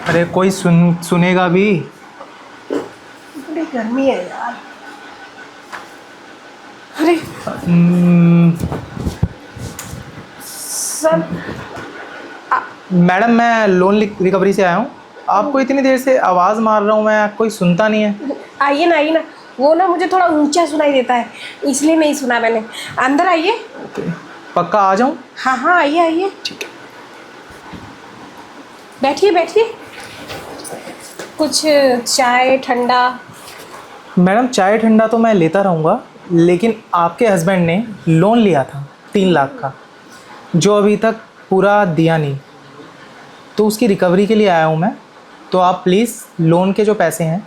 अरे कोई सुनेगा भी। बड़ी गर्मी है यार। अरे हम्म, सर। मैडम मैं लोन रिकवरी से आया हूँ। आपको इतनी देर से आवाज़ मार रहा हूँ मैं, कोई सुनता नहीं है। आइए ना, आइए ना। वो ना मुझे थोड़ा ऊंचा सुनाई देता है, इसलिए नहीं सुना मैंने। अंदर आइए। ओके, पक्का आ जाऊँ? हाँ हाँ, आइए आइए। ठीक है। बैठिए बैठिए। कुछ चाय ठंडा। मैडम चाय ठंडा तो मैं लेता रहूँगा, लेकिन आपके हस्बैंड ने लोन लिया था 3 लाख का, जो अभी तक पूरा दिया नहीं। तो उसकी रिकवरी के लिए आया हूँ मैं। तो आप प्लीज़ लोन के जो पैसे हैं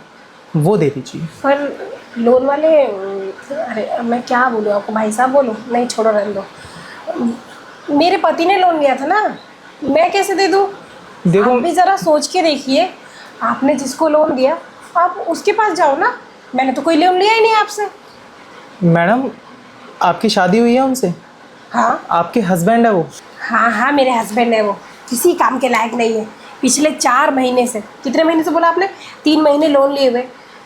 वो दे दीजिए। पर लोन वाले अरे मैं क्या बोलूँ आपको, भाई साहब बोलूँ? नहीं छोड़ो, रहने दो। मेरे पति ने लोन लिया था ना, मैं कैसे दे दूँ? आप देखो भी ज़रा सोच के देखिए। आपने जिसको लोन दिया आप उसके पास जाओ ना। मैंने तो कोई लोन लिया ही नहीं आपसे। मैडम, आपकी शादी हुई है उनसे? हाँ आपके हस्बैंड है वो? हाँ हाँ, मेरे हस्बैंड है वो। किसी काम के लायक नहीं है। पिछले 4 महीने से, कितने महीने से बोला आपने? 3 महीने लोन लिए हुए,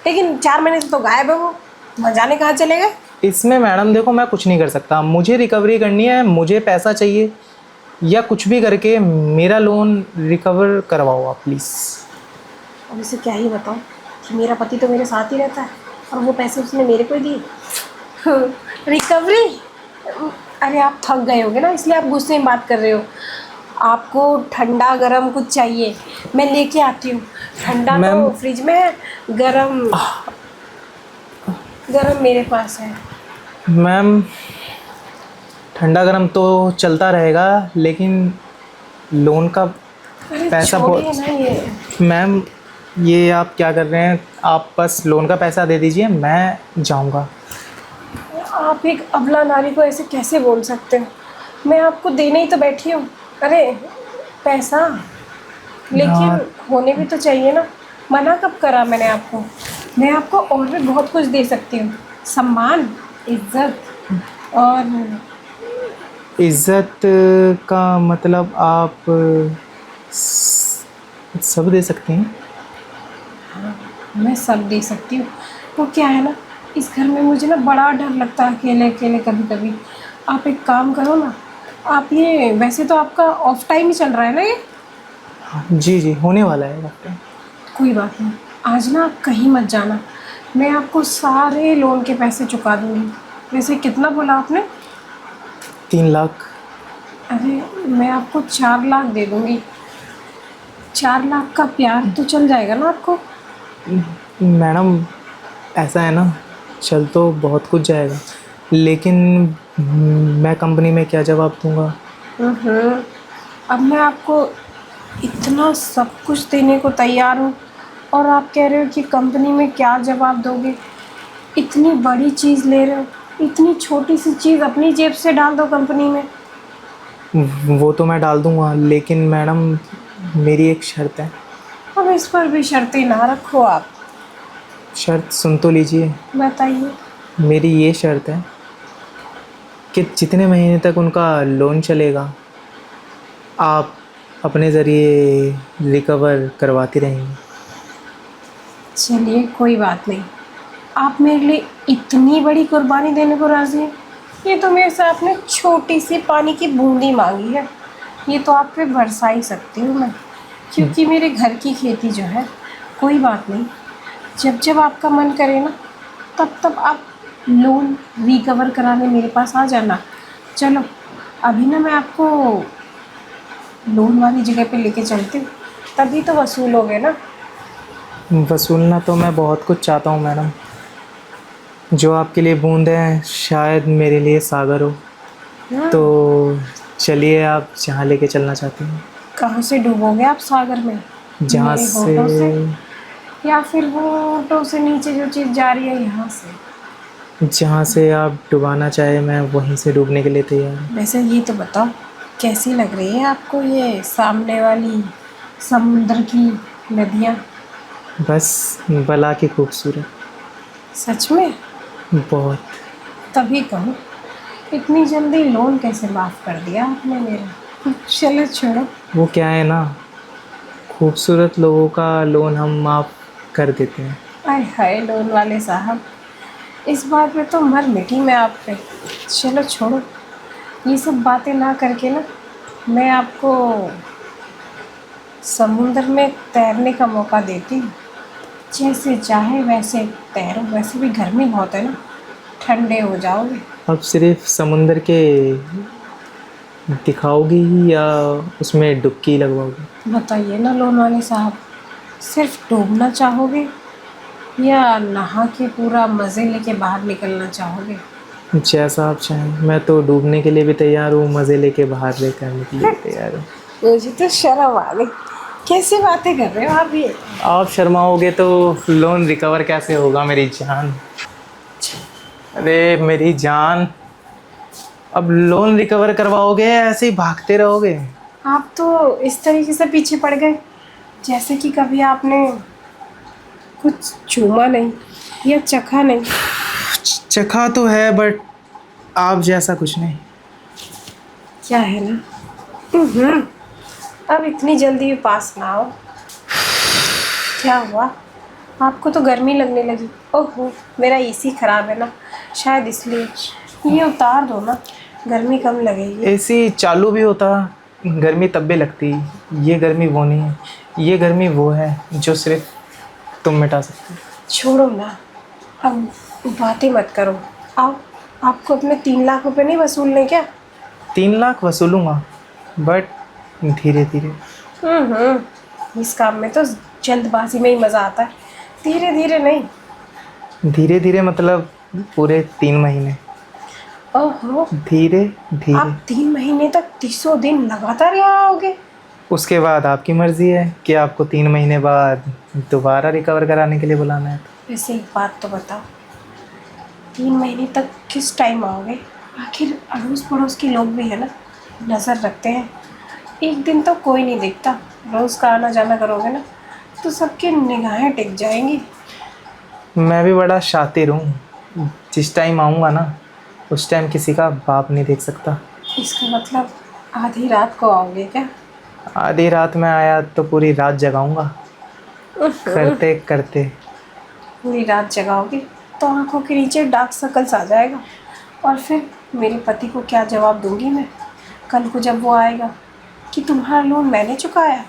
लेकिन 4 महीने से तो गायब है वो। न जाने कहाँ चले गए। इसमें मैडम देखो, मैं कुछ नहीं कर सकता। मुझे रिकवरी करनी है, मुझे पैसा चाहिए, या कुछ भी करके मेरा लोन रिकवर करवाओ आप प्लीज़। अब इसे क्या ही बताऊँ कि मेरा पति तो मेरे साथ ही रहता है और वो पैसे उसने मेरे को ही दिए। रिकवरी? अरे आप थक गए होगे ना, इसलिए आप गुस्से में बात कर रहे हो। आपको ठंडा गरम कुछ चाहिए, मैं लेके आती हूँ। ठंडा मैम, तो फ्रिज में है, गरम गरम मेरे पास है। मैम ठंडा गरम तो चलता रहेगा, लेकिन लोन का अरे पैसा छोड़िए बहुत। ना ये। मैम, ये आप क्या कर रहे हैं? आप बस लोन का पैसा दे दीजिए, मैं जाऊंगा। आप एक अबला नारी को ऐसे कैसे बोल सकते हो? मैं आपको देने ही तो बैठी हूँ। अरे पैसा, लेकिन हाँ, होने भी तो चाहिए ना। मना कब करा मैंने आपको? मैं आपको और भी बहुत कुछ दे सकती हूँ। सम्मान, इज्जत और इज्जत का मतलब आप सब दे सकते हैं। मैं सब दे सकती हूँ। वो क्या है ना, इस घर में मुझे ना बड़ा डर लगता है अकेले अकेले कभी कभी। आप एक काम करो ना, आप ये वैसे तो आपका ऑफ टाइम ही चल रहा है ना ये। हाँ, जी जी, होने वाला है डॉक्टर। कोई बात नहीं, आज ना आप कहीं मत जाना। मैं आपको सारे लोन के पैसे चुका दूँगी। वैसे कितना बोला आपने? 3 लाख। अरे मैं आपको 4 लाख दे दूँगी। 4 लाख का प्यार तो चल जाएगा ना आपको? मैडम ऐसा है ना, चल तो बहुत कुछ जाएगा, लेकिन मैं कंपनी में क्या जवाब दूंगा? हम्म। अब मैं आपको इतना सब कुछ देने को तैयार हूँ और आप कह रहे हो कि कंपनी में क्या जवाब दोगे? इतनी बड़ी चीज़ ले रहे हो, इतनी छोटी सी चीज़ अपनी जेब से डाल दो कंपनी में। वो तो मैं डाल दूंगा, लेकिन मैडम मेरी एक शर्त है। अब इस पर भी शर्तें ना रखो आप। शर्त सुन तो लीजिए। बताइए। मेरी ये शर्त है कि जितने महीने तक उनका लोन चलेगा, आप अपने ज़रिए रिकवर करवाती रहेंगी। चलिए कोई बात नहीं। आप मेरे लिए इतनी बड़ी कुर्बानी देने को राज़ी हैं? ये तो मेरे से आपने छोटी सी पानी की बूंदी मांगी है। ये तो आप पे बरसा ही सकती हूँ मैं, क्योंकि मेरे घर की खेती जो है। कोई बात नहीं, जब जब आपका मन करे ना, तब तब आप लोन रिकवर कराने मेरे पास आ जाना। चलो अभी ना मैं आपको लोन वाली जगह पे लेके चलती हूँ, तभी तो वसूलोगे ना। वसूलना तो मैं बहुत कुछ चाहता हूँ मैडम। जो आपके लिए बूंद है, शायद मेरे लिए सागर हो। तो हाँ। चलिए, आप जहाँ लेके चलना चाहती हैं। कहाँ से डूबोगे आप सागर में? जहाँ मेरे से होठों से, या फिर वो होठों से नीचे जो चीज़ जा रही है यहाँ से? जहाँ से आप डुबाना चाहे, मैं वहीं से डूबने के लिए तैयार हूँ। वैसे ये तो बताओ, कैसी लग रही है आपको ये सामने वाली समुद्र की नदियाँ? बस बला की खूबसूरत। सच में? बहुत। तभी कहूँ, इतनी जल्दी लोन कैसे माफ़ कर दिया आपने मेरा? चलो छोड़ो। वो क्या है ना, खूबसूरत लोगों का लोन हम माफ़ कर देते हैं। आय हाय लोन वाले साहब, इस बात में तो मर मिटी मैं आप पे। चलो छोड़ो, ये सब बातें ना करके ना मैं आपको समुंदर में तैरने का मौका देती हूँ। जैसे चाहे वैसे तैरो, वैसे भी गर्मी बहुत है ना, ठंडे हो जाओगे। अब सिर्फ समुंदर के दिखाओगी या उसमें डुबकी लगवाओगी? बताइए ना लोन वाले साहब, सिर्फ डूबना चाहोगे या नहा के पूरा मज़े लेके बाहर निकलना चाहोगे? जैसा आप चाहें, मैं तो डूबने के लिए भी तैयार हूँ, मज़े लेके बाहर लेकर आने के लिए भी तैयार हूँ। मुझे तो शर्म आ गई, कैसी बातें कर रहे हो आप ये? आप शर्माओगे तो लोन रिकवर कैसे होगा मेरी जान? अरे मेरी जान, अब लोन रिकवर करवाओगे या ऐसे ही भागते रहोगे? आप तो इस तरीके से पीछे पड़ गए जैसे कि कभी आपने कुछ चूमा नहीं या चखा नहीं। चखा तो है बट आप जैसा कुछ नहीं। क्या है ना, अब इतनी जल्दी पास ना आओ। क्या हुआ, आपको तो गर्मी लगने लगी? ओहो, मेरा एसी खराब है ना, शायद इसलिए। ये उतार दो ना, गर्मी कम लगेगी। एसी चालू भी होता गर्मी तब भी लगती। ये गर्मी वो नहीं है, ये गर्मी वो है जो सिर्फ तुम मिटा सकते हो। छोड़ो ना, अब बातें मत करो। आओ, आपको अपने 3 लाख रुपए नहीं वसूलने क्या? 3 लाख वसूलूंगा बट धीरे धीरे। इस काम में तो जल्दबाजी में ही मज़ा आता है, धीरे धीरे नहीं। धीरे धीरे मतलब पूरे 3 महीने। ओहो, धीरे धीरे। आप 3 महीने तक 30 दिन लगातार यहाँ आओगे? उसके बाद आपकी मर्ज़ी है कि आपको 3 महीने बाद दोबारा रिकवर कराने के लिए बुलाना है। वैसे एक बात तो बताओ, 3 महीने तक किस टाइम आओगे? आखिर अड़ोस पड़ोस के लोग भी है ना, नज़र रखते हैं। एक दिन तो कोई नहीं देखता, रोज़ का आना जाना करोगे ना तो सबकी निगाहें टिक जाएंगी। मैं भी बड़ा शातिर हूँ, जिस टाइम आऊँगा ना उस टाइम किसी का बाप नहीं देख सकता। इसका मतलब आधी रात को आओगे क्या? आधी रात में आया तो पूरी रात जगाऊंगा करते करते। पूरी रात जगाओगे तो आंखों के नीचे डार्क सर्कल्स आ जाएगा, और फिर मेरे पति को क्या जवाब दूंगी मैं कल को जब वो आएगा कि तुम्हारा लोन मैंने चुकाया?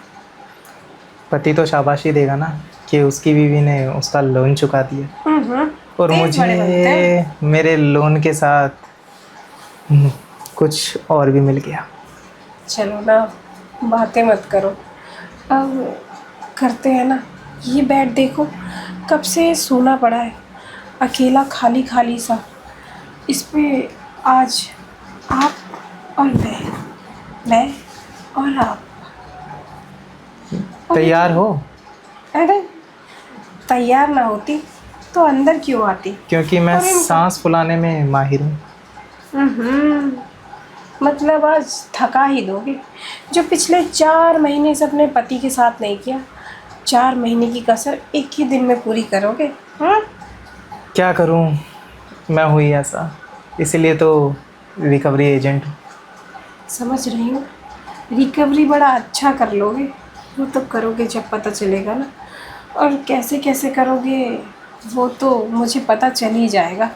पति तो शाबाशी देगा ना कि उसकी बीवी ने उसका लोन चुका दिया और तेज बड़े बनते हैं। मुझे मेरे लोन के साथ कुछ और भी मिल गया। चलो ना, बातें मत करो, अब करते हैं ना। ये बेड देखो, कब से सोना पड़ा है, अकेला खाली खाली सा। इस पे आज आप और मैं और आप। तैयार हो? अरे तैयार ना होती तो अंदर क्यों आती? क्योंकि मैं और इनको- सांस फुलाने में माहिर हूँ। मतलब आज थका ही दोगे, जो पिछले 4 महीने से अपने पति के साथ नहीं किया। 4 महीने की कसर एक ही दिन में पूरी करोगे? क्या करूँ, मैं हूँ ही ऐसा, इसीलिए तो रिकवरी एजेंट हूँ। समझ रही हूँ, रिकवरी बड़ा अच्छा कर लोगे। वो तो करोगे जब पता चलेगा ना, और कैसे कैसे करोगे वो तो मुझे पता चल ही जाएगा,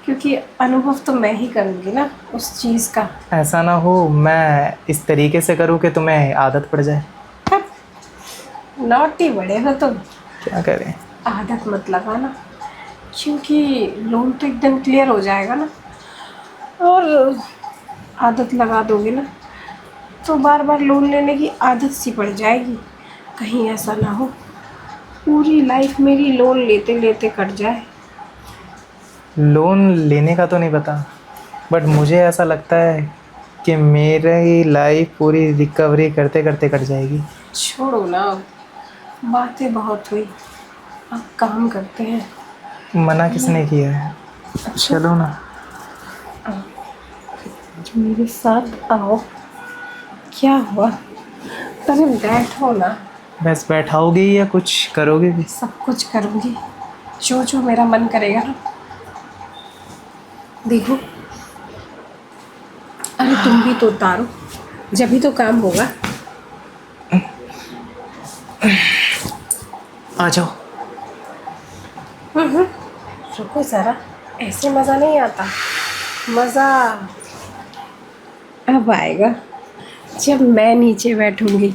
क्योंकि अनुभव तो मैं ही करूँगी ना उस चीज़ का। ऐसा ना हो मैं इस तरीके से करूँ कि तुम्हें आदत पड़ जाए। नॉटी बड़े हो तुम। क्या करें? आदत मत लगाना, क्योंकि लोन तो एकदम क्लियर हो जाएगा ना, और आदत लगा दोगे ना तो बार बार लोन लेने की आदत सी पड़ जाएगी। कहीं ऐसा ना हो पूरी लाइफ मेरी लोन लेते लेते कट जाए। लोन लेने का तो नहीं पता बट मुझे ऐसा लगता है कि मेरी लाइफ पूरी रिकवरी करते करते कट जाएगी। छोड़ो ना, बातें बहुत हुई, अब काम करते हैं। मना किसने किया है? चलो ना। मेरे साथ आओ। क्या हुआ? अरे बैठो ना। बस बैठाओगी या कुछ करोगे भी? सब कुछ करूँगी, जो जो मेरा मन करेगा ना। देखो, अरे तुम भी तो उतारो, जब भी तो काम होगा। आ जाओ। रुको ज़रा, ऐसे मज़ा नहीं आता। मज़ा अब आएगा जब मैं नीचे बैठूंगी।